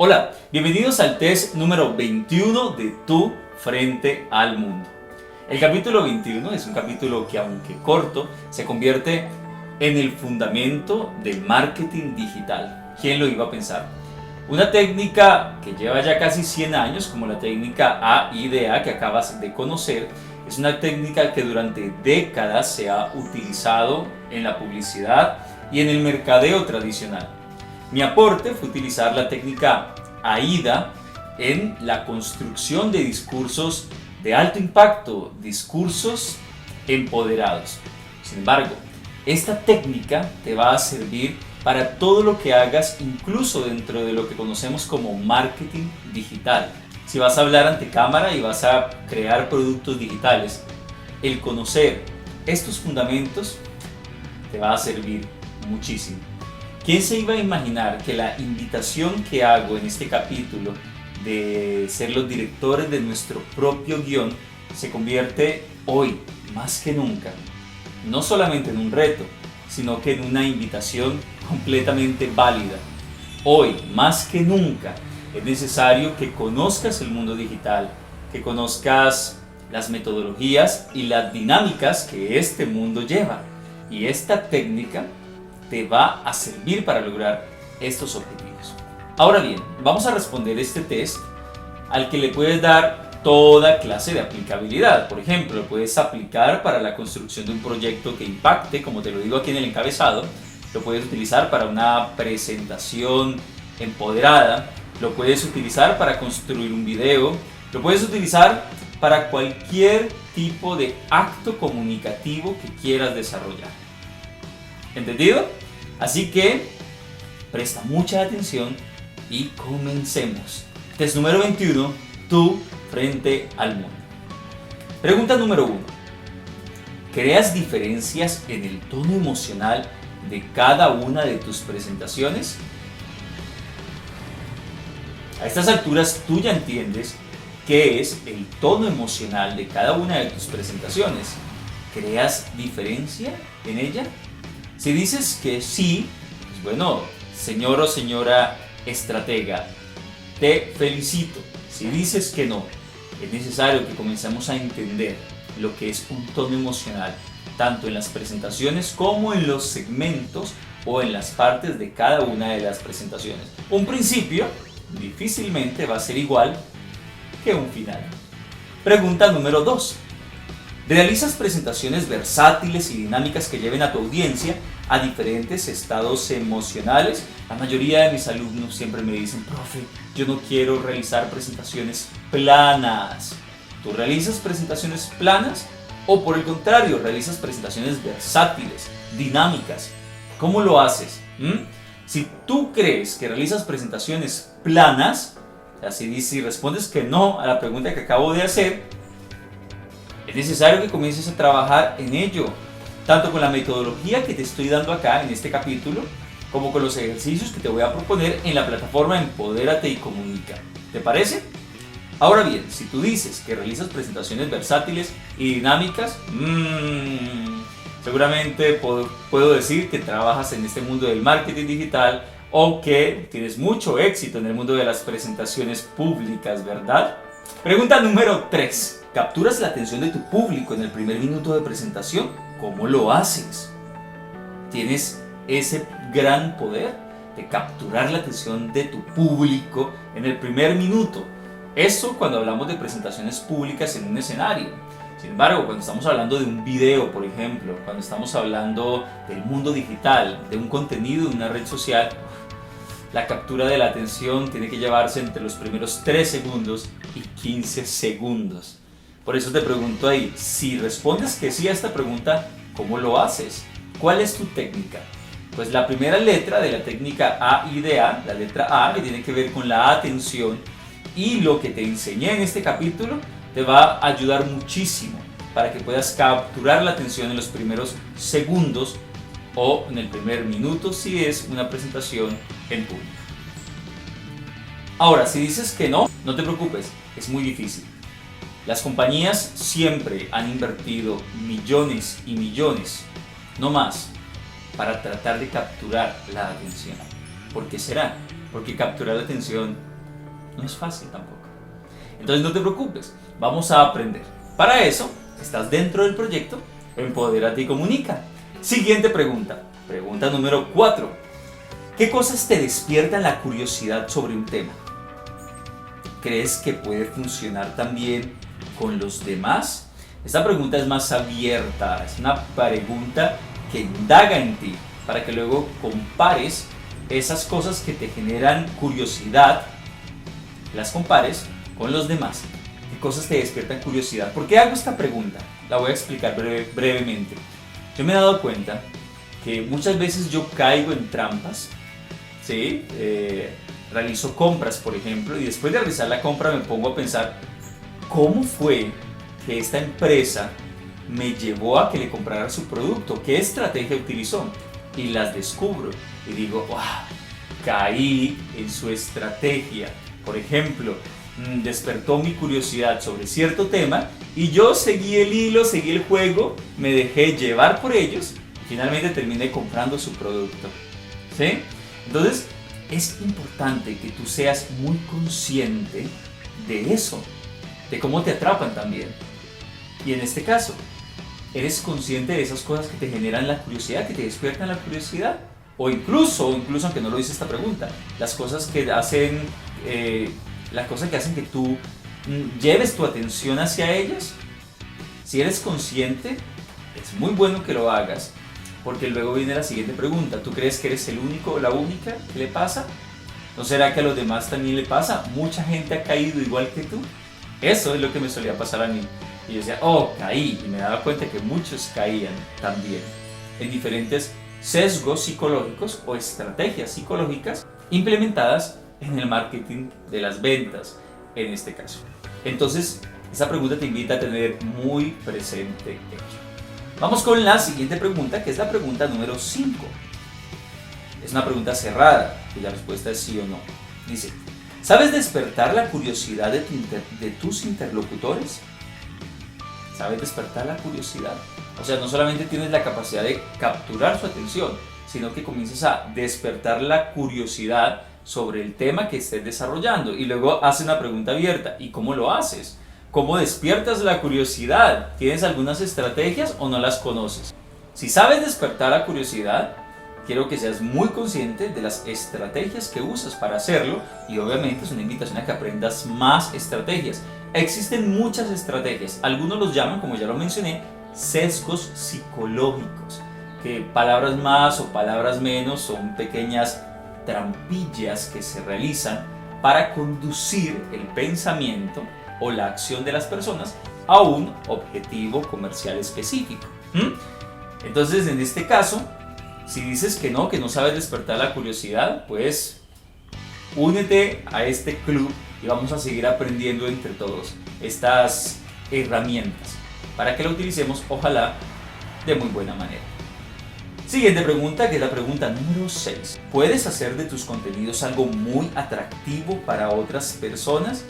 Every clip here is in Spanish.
Hola, bienvenidos al test número 21 de Tu Frente al Mundo. El capítulo 21 es un capítulo que, aunque corto, se convierte en el fundamento del marketing digital. ¿Quién lo iba a pensar? Una técnica que lleva ya casi 100 años, como la técnica AIDA que acabas de conocer, es una técnica que durante décadas se ha utilizado en la publicidad y en el mercadeo tradicional. Mi aporte fue utilizar la técnica AIDA en la construcción de discursos de alto impacto, discursos empoderados. Sin embargo, esta técnica te va a servir para todo lo que hagas, incluso dentro de lo que conocemos como marketing digital. Si vas a hablar ante cámara y vas a crear productos digitales, el conocer estos fundamentos te va a servir muchísimo. ¿Quién se iba a imaginar que la invitación que hago en este capítulo de ser los directores de nuestro propio guión se convierte hoy, más que nunca, no solamente en un reto, sino que en una invitación completamente válida? Hoy, más que nunca, es necesario que conozcas el mundo digital, que conozcas las metodologías y las dinámicas que este mundo lleva. Y esta técnica te va a servir para lograr estos objetivos. Ahora bien, vamos a responder este test al que le puedes dar toda clase de aplicabilidad. Por ejemplo, lo puedes aplicar para la construcción de un proyecto que impacte, como te lo digo aquí en el encabezado. Lo puedes utilizar para una presentación empoderada. Lo puedes utilizar para construir un video. Lo puedes utilizar para cualquier tipo de acto comunicativo que quieras desarrollar. ¿Entendido? Así que presta mucha atención y comencemos. Test número 21, tú frente al mundo. Pregunta número 1. ¿Creas diferencias en el tono emocional de cada una de tus presentaciones? A estas alturas tú ya entiendes qué es el tono emocional de cada una de tus presentaciones. ¿Creas diferencia en ella? Si dices que sí, pues bueno, señor o señora estratega, te felicito. Si dices que no, es necesario que comencemos a entender lo que es un tono emocional, tanto en las presentaciones como en los segmentos o en las partes de cada una de las presentaciones. Un principio difícilmente va a ser igual que un final. Pregunta número 2. ¿Realizas presentaciones versátiles y dinámicas que lleven a tu audiencia a diferentes estados emocionales? La mayoría de mis alumnos siempre me dicen: profe, yo no quiero realizar presentaciones planas. ¿Tú realizas presentaciones planas o por el contrario realizas presentaciones versátiles, dinámicas? ¿Cómo lo haces? Si tú crees que realizas presentaciones planas, si respondes que no a la pregunta que acabo de hacer, es necesario que comiences a trabajar en ello, tanto con la metodología que te estoy dando acá en este capítulo, como con los ejercicios que te voy a proponer en la plataforma Empodérate y Comunica. ¿Te parece? Ahora bien, si tú dices que realizas presentaciones versátiles y dinámicas, seguramente puedo decir que trabajas en este mundo del marketing digital o que tienes mucho éxito en el mundo de las presentaciones públicas, ¿verdad? Pregunta número 3. ¿Capturas la atención de tu público en el primer minuto de presentación? ¿Cómo lo haces? ¿Tienes ese gran poder de capturar la atención de tu público en el primer minuto? Eso cuando hablamos de presentaciones públicas en un escenario. Sin embargo, cuando estamos hablando de un video, por ejemplo, cuando estamos hablando del mundo digital, de un contenido de una red social, la captura de la atención tiene que llevarse entre los primeros 3 segundos y 15 segundos. Por eso te pregunto ahí, si respondes que sí a esta pregunta, ¿cómo lo haces? ¿Cuál es tu técnica? Pues la primera letra de la técnica AIDA, la letra A, que tiene que ver con la atención, y lo que te enseñé en este capítulo te va a ayudar muchísimo para que puedas capturar la atención en los primeros segundos o en el primer minuto si es una presentación en público. Ahora, si dices que no, no te preocupes, es muy difícil. Las compañías siempre han invertido millones y millones, no más, para tratar de capturar la atención. ¿Por qué será? Porque capturar la atención No es fácil tampoco. Entonces no te preocupes, vamos a aprender. Para eso, estás dentro del proyecto Empodérate y Comunica. Siguiente pregunta. Pregunta número 4. ¿Qué cosas te despiertan la curiosidad sobre un tema? ¿Crees que puede funcionar también con los demás? Esta pregunta es más abierta, es una pregunta que indaga en ti para que luego compares esas cosas que te generan curiosidad, las compares con los demás. ¿Qué cosas te despiertan curiosidad? ¿Por qué hago esta pregunta? La voy a explicar brevemente. Yo me he dado cuenta que muchas veces yo caigo en trampas, ¿sí? Realizo compras, por ejemplo, y después de realizar la compra me pongo a pensar cómo fue que esta empresa me llevó a que le comprara su producto, qué estrategia utilizó, y las descubro y digo, wow, caí en su estrategia. Por ejemplo, despertó mi curiosidad sobre cierto tema y yo seguí el hilo, seguí el juego, me dejé llevar por ellos y finalmente terminé comprando su producto, ¿sí? Entonces es importante que tú seas muy consciente de eso, de cómo te atrapan también. Y en este caso, ¿eres consciente de esas cosas que te generan la curiosidad, que te despiertan la curiosidad? O incluso aunque no lo dice esta pregunta, las cosas que hacen, que tú lleves tu atención hacia ellas. Si eres consciente, es muy bueno que lo hagas, porque luego viene la siguiente pregunta. ¿Tú crees que eres el único o la única que le pasa? ¿No será que a los demás también le pasa? ¿Mucha gente ha caído igual que tú? Eso es lo que me solía pasar a mí. Y yo decía, oh, caí. Y me daba cuenta que muchos caían también en diferentes sesgos psicológicos o estrategias psicológicas implementadas en el marketing de las ventas, en este caso. Entonces, esa pregunta te invita a tener muy presente ello. Vamos con la siguiente pregunta, que es la pregunta número 5. Es una pregunta cerrada, cuya respuesta es sí o no. Dice, ¿sabes despertar la curiosidad de tus interlocutores? ¿Sabes despertar la curiosidad? O sea, no solamente tienes la capacidad de capturar su atención, sino que comienzas a despertar la curiosidad sobre el tema que estés desarrollando. Y luego hace una pregunta abierta. ¿Y cómo lo haces? ¿Cómo despiertas la curiosidad? ¿Tienes algunas estrategias o no las conoces? Si sabes despertar la curiosidad, quiero que seas muy consciente de las estrategias que usas para hacerlo, y obviamente es una invitación a que aprendas más estrategias. Existen muchas estrategias, algunos los llaman, como ya lo mencioné, sesgos psicológicos, que palabras más o palabras menos son pequeñas trampillas que se realizan para conducir el pensamiento o la acción de las personas a un objetivo comercial específico. Entonces, en este caso, si dices que no sabes despertar la curiosidad, pues únete a este club y vamos a seguir aprendiendo entre todos estas herramientas para que lo utilicemos, ojalá, de muy buena manera. Siguiente pregunta, que es la pregunta número 6. ¿Puedes hacer de tus contenidos algo muy atractivo para otras personas?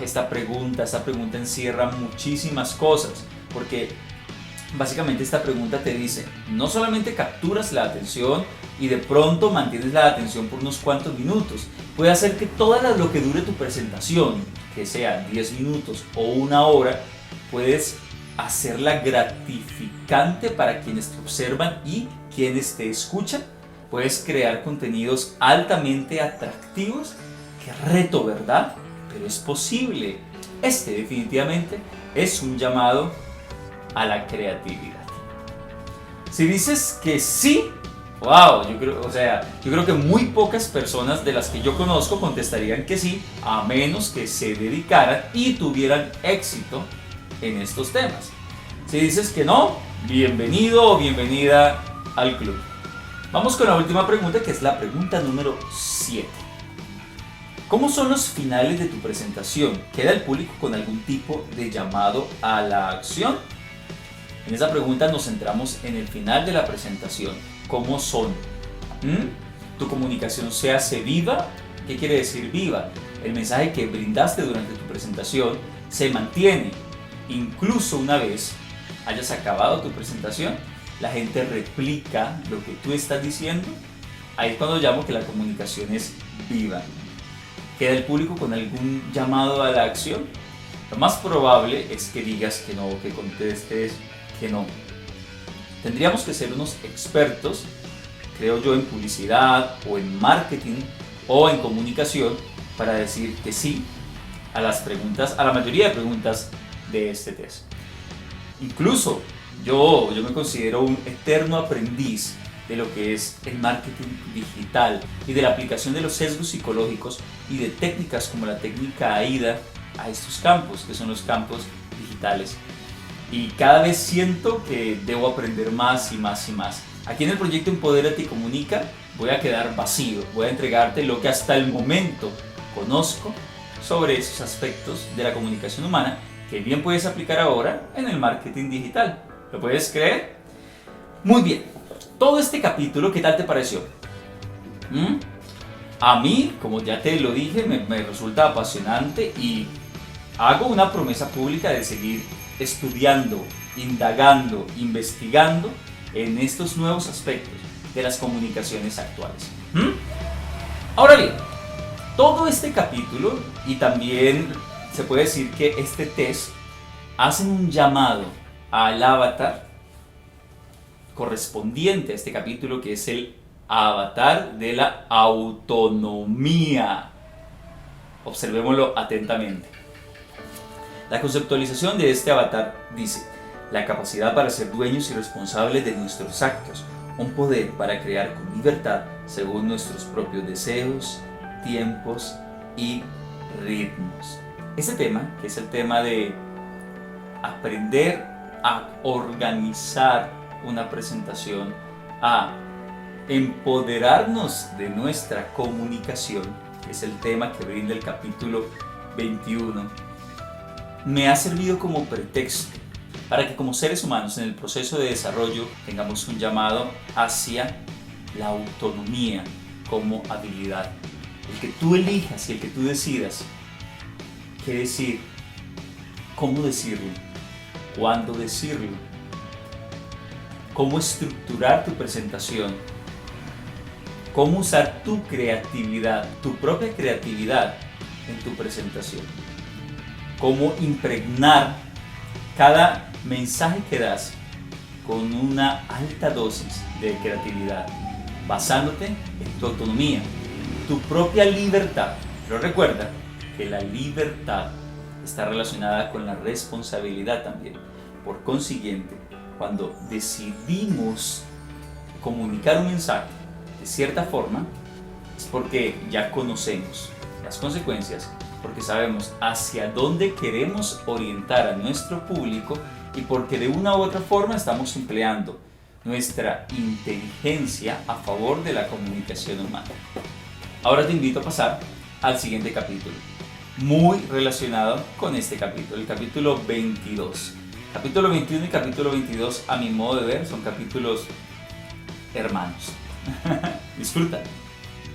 Esta pregunta encierra muchísimas cosas, porque básicamente esta pregunta te dice, no solamente capturas la atención y de pronto mantienes la atención por unos cuantos minutos, puede hacer que lo que dure tu presentación, que sea 10 minutos o una hora, puedes hacerla gratificante para quienes te observan y quienes te escuchan. Puedes crear contenidos altamente atractivos. ¡Qué reto!, ¿verdad? Pero es posible. Este definitivamente es un llamado a la creatividad. Si dices que sí, wow, yo creo que muy pocas personas de las que yo conozco contestarían que sí, a menos que se dedicaran y tuvieran éxito en estos temas. Si dices que no, bienvenido o bienvenida al club. Vamos con la última pregunta, que es la pregunta número 7. ¿Cómo son los finales de tu presentación? ¿Queda el público con algún tipo de llamado a la acción? En esa pregunta nos centramos en el final de la presentación. ¿Cómo son? ¿Tu comunicación se hace viva? ¿Qué quiere decir viva? El mensaje que brindaste durante tu presentación se mantiene. Incluso una vez hayas acabado tu presentación, la gente replica lo que tú estás diciendo. Ahí es cuando llamo que la comunicación es viva. ¿Queda el público con algún llamado a la acción? Lo más probable es que digas que no, que contestes que no. Tendríamos que ser unos expertos, creo yo, en publicidad o en marketing o en comunicación para decir que sí a las preguntas, a la mayoría de preguntas de este test. Incluso yo me considero un eterno aprendiz de lo que es el marketing digital y de la aplicación de los sesgos psicológicos y de técnicas como la técnica AIDA a estos campos, que son los campos digitales. Y cada vez siento que debo aprender más y más y más. Aquí en el proyecto Empodérate y Comunica voy a quedar vacío, voy a entregarte lo que hasta el momento conozco sobre esos aspectos de la comunicación humana que bien puedes aplicar ahora en el marketing digital. ¿Lo puedes creer? Muy bien. Todo este capítulo, ¿qué tal te pareció? A mí, como ya te lo dije, me resulta apasionante y hago una promesa pública de seguir estudiando, indagando, investigando en estos nuevos aspectos de las comunicaciones actuales. Ahora bien, todo este capítulo y también se puede decir que este test hacen un llamado al avatar correspondiente a este capítulo, que es el avatar de la autonomía. Observémoslo atentamente. La conceptualización de este avatar dice: la capacidad para ser dueños y responsables de nuestros actos, un poder para crear con libertad según nuestros propios deseos, tiempos y ritmos. Este tema, que es el tema de aprender a organizar una presentación, a empoderarnos de nuestra comunicación, que es el tema que brinda el capítulo 21, me ha servido como pretexto para que como seres humanos en el proceso de desarrollo tengamos un llamado hacia la autonomía como habilidad. El que tú elijas y el que tú decidas qué decir, cómo decirlo, cuándo decirlo, cómo estructurar tu presentación, cómo usar tu creatividad, tu propia creatividad en tu presentación, cómo impregnar cada mensaje que das con una alta dosis de creatividad, basándote en tu autonomía, tu propia libertad. Pero recuerda que la libertad está relacionada con la responsabilidad también. Por consiguiente, cuando decidimos comunicar un mensaje de cierta forma, es porque ya conocemos las consecuencias, porque sabemos hacia dónde queremos orientar a nuestro público y porque de una u otra forma estamos empleando nuestra inteligencia a favor de la comunicación humana. Ahora te invito a pasar al siguiente capítulo, muy relacionado con este capítulo, el capítulo 22. Capítulo 21 y capítulo 22, a mi modo de ver, son capítulos hermanos. Disfruta.